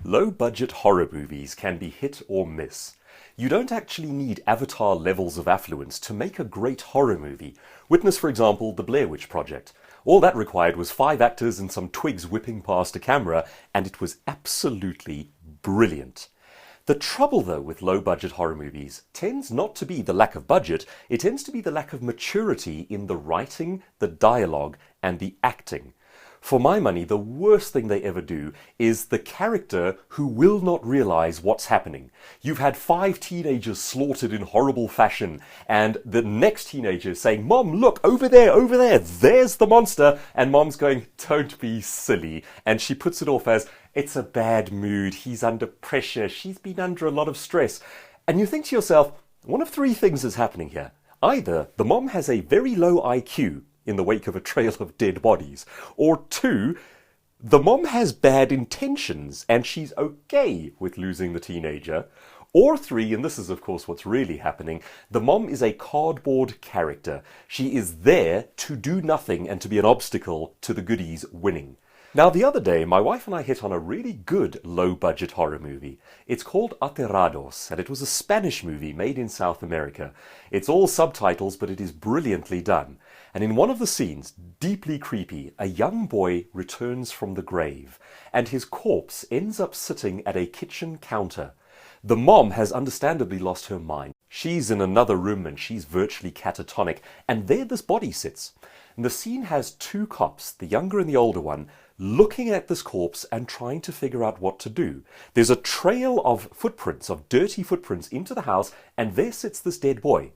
Low-budget horror movies can be hit or miss. You don't actually need Avatar levels of affluence to make a great horror movie. Witness, for example, The Blair Witch Project. All that required was 5 actors and some twigs whipping past a camera, and it was absolutely brilliant. The trouble, though, with low-budget horror movies tends not to be the lack of budget, it tends to be the lack of maturity in the writing, the dialogue, and the acting. For my money, the worst thing they ever do is the character who will not realize what's happening. You've had 5 teenagers slaughtered in horrible fashion, and the next teenager is saying, "Mom, look, over there, there's the monster," and Mom's going, "Don't be silly," and she puts it off as, "It's a bad mood, he's under pressure, she's been under a lot of stress." And you think to yourself, one of 3 things is happening here. Either the mom has a very low IQ, in the wake of a trail of dead bodies. Or 2, the mom has bad intentions and she's okay with losing the teenager. Or 3, and this is of course what's really happening, the mom is a cardboard character. She is there to do nothing and to be an obstacle to the goodies winning. Now, the other day, my wife and I hit on a really good low-budget horror movie. It's called Aterrados, and it was a Spanish movie made in South America. It's all subtitles, but it is brilliantly done. And in one of the scenes, deeply creepy, a young boy returns from the grave, and his corpse ends up sitting at a kitchen counter. The mom has understandably lost her mind. She's in another room and she's virtually catatonic, and there this body sits. And the scene has 2 cops, the younger and the older one, looking at this corpse and trying to figure out what to do. There's a trail of footprints, of dirty footprints into the house, and there sits this dead boy.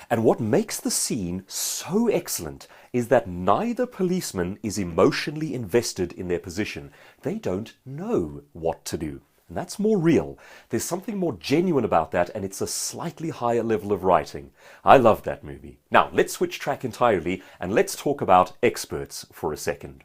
And what makes the scene so excellent is that neither policeman is emotionally invested in their position. They don't know what to do. And that's more real. There's something more genuine about that, and it's a slightly higher level of writing. I love that movie. Now, let's switch track entirely, and let's talk about experts for a second.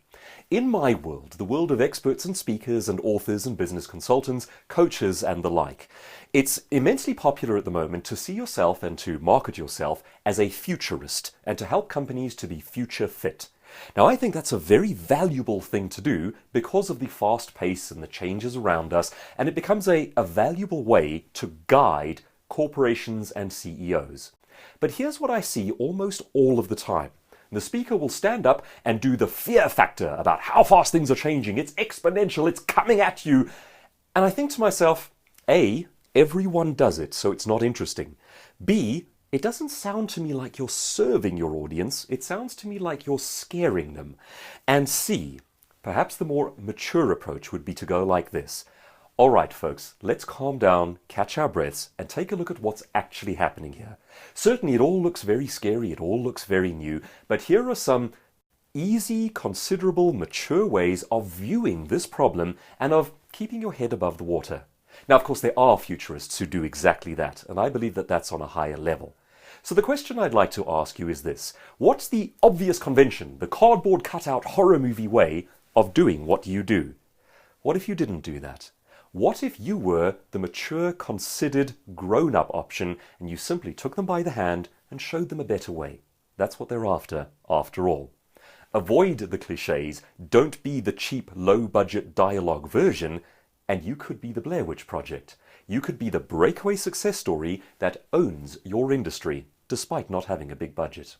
In my world, the world of experts and speakers and authors and business consultants, coaches and the like, it's immensely popular at the moment to see yourself and to market yourself as a futurist and to help companies to be future fit. Now, I think that's a very valuable thing to do because of the fast pace and the changes around us, and it becomes a valuable way to guide corporations and CEOs. But here's what I see almost all of the time. The speaker will stand up and do the fear factor about how fast things are changing. It's exponential, it's coming at you. And I think to myself, A, everyone does it, so it's not interesting. B, it doesn't sound to me like you're serving your audience, it sounds to me like you're scaring them. And C, perhaps the more mature approach would be to go like this. All right, folks, let's calm down, catch our breaths, and take a look at what's actually happening here. Certainly, it all looks very scary, it all looks very new, but here are some easy, considerable, mature ways of viewing this problem and of keeping your head above the water. Now, of course, there are futurists who do exactly that, and I believe that that's on a higher level. So the question I'd like to ask you is this. What's the obvious convention, the cardboard cutout horror movie way of doing what you do? What if you didn't do that? What if you were the mature, considered, grown-up option and you simply took them by the hand and showed them a better way? That's what they're after all. Avoid the cliches, don't be the cheap, low-budget dialogue version, and you could be the Blair Witch Project. You could be the breakaway success story that owns your industry, despite not having a big budget.